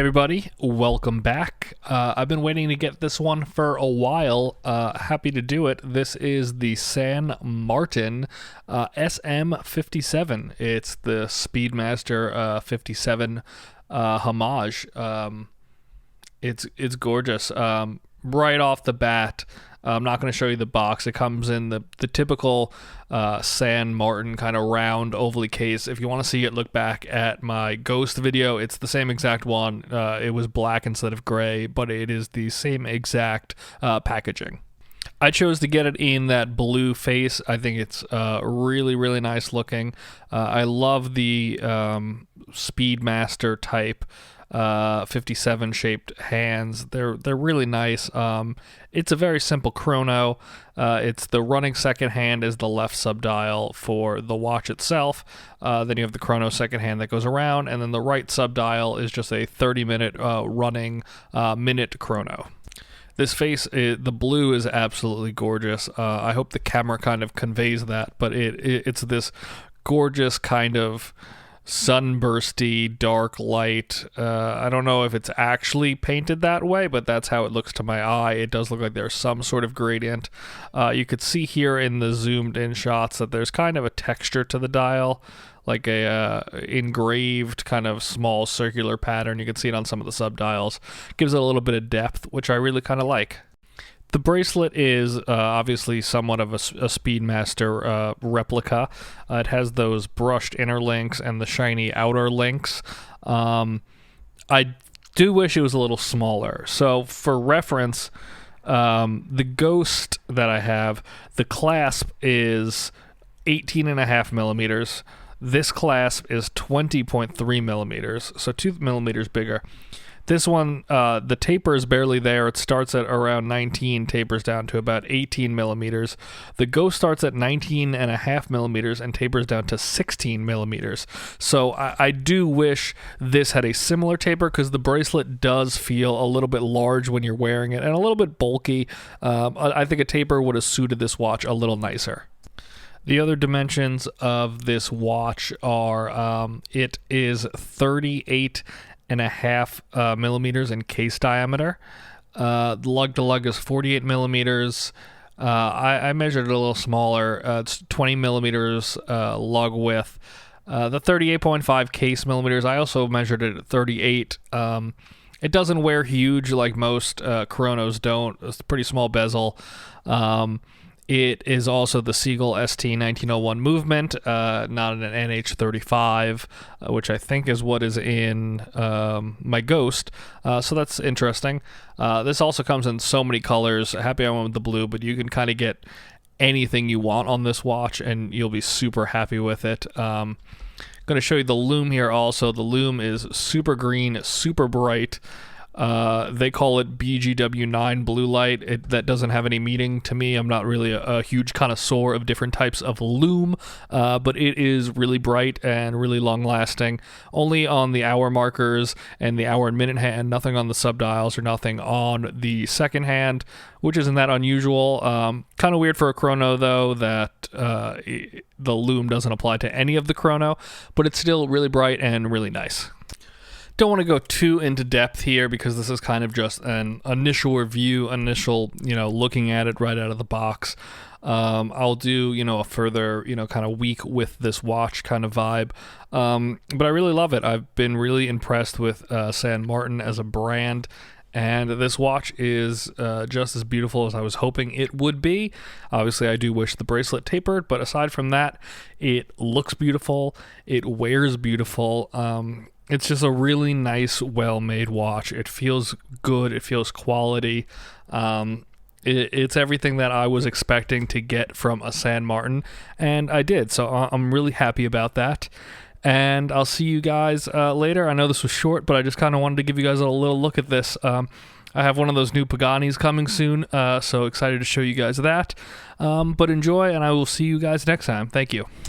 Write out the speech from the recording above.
everybody, welcome back. I've been waiting to get this one for a while. Happy to do it. This is the San Martin SM57. It's the Speedmaster 57 homage. It's gorgeous. Right off the bat, I'm not going to show you the box. It comes in the typical San Martin kind of round ovally case. If you want to see it, look back at my Ghost video. It's the same exact one. It was black instead of gray, but it is the same exact packaging. I chose to get it in that blue face. I think it's really, really nice looking. I love the Speedmaster type 57 shaped hands. They're really nice. It's a very simple chrono. It's the running second hand is the left subdial for the watch itself. Then you have the chrono second hand that goes around, and then the right subdial is just a 30-minute running minute chrono. This face, the blue is absolutely gorgeous. I hope the camera kind of conveys that, but it's this gorgeous kind of sunbursty dark light. I don't know if it's actually painted that way, but that's how it looks to my eye. It does look like there's some sort of gradient. You could see here in the zoomed in shots that there's kind of a texture to the dial, like a engraved kind of small circular pattern. You can see it on some of the subdials. Gives it a little bit of depth, which I really kind of like. The bracelet is obviously somewhat of a Speedmaster replica. It has those brushed inner links and the shiny outer links. I do wish it was a little smaller. So for reference, the Ghost that I have, the clasp is 18.5 millimeters. This clasp is 20.3 millimeters, so 2 millimeters bigger. This one, the taper is barely there. It starts at around 19, tapers down to about 18 millimeters. The Ghost starts at 19.5 millimeters and tapers down to 16 millimeters. So I do wish this had a similar taper, because the bracelet does feel a little bit large when you're wearing it and a little bit bulky. I think a taper would have suited this watch a little nicer. The other dimensions of this watch are it is 38.5 millimeters in case diameter. The lug to lug is 48 millimeters. I measured it a little smaller. It's 20 millimeters lug width. The 38.5 case millimeters, I also measured it at 38. It doesn't wear huge like most chronos don't. It's a pretty small bezel. It is also the Seagull ST 1901 movement, not an NH35, which I think is what is in my Ghost. So that's interesting. This also comes in so many colors. Happy I went with the blue, but you can kind of get anything you want on this watch, and you'll be super happy with it. I'm going to show you the Lume here also. The Lume is super green, super bright. They call it BGW9 blue light. That doesn't have any meaning to me. I'm not really a huge connoisseur of different types of Lume, but it is really bright and really long lasting. Only on the hour markers and the hour and minute hand, nothing on the subdials or nothing on the second hand, which isn't that unusual. Kind of weird for a chrono though that the Lume doesn't apply to any of the chrono, but it's still really bright and really nice. Don't want to go too into depth here, because this is kind of just an initial review, looking at it right out of the box. I'll do, a further, kind of week with this watch kind of vibe. But I really love it. I've been really impressed with San Martin as a brand. And this watch is just as beautiful as I was hoping it would be. Obviously, I do wish the bracelet tapered, but aside from that, it looks beautiful. It wears beautiful. It's just a really nice, well-made watch. It feels good. It feels quality. It's everything that I was expecting to get from a San Martin, and I did. So I'm really happy about that. And I'll see you guys later. I know this was short, but I just kind of wanted to give you guys a little look at this. I have one of those new Paganis coming soon, so excited to show you guys that. But enjoy, and I will see you guys next time. Thank you.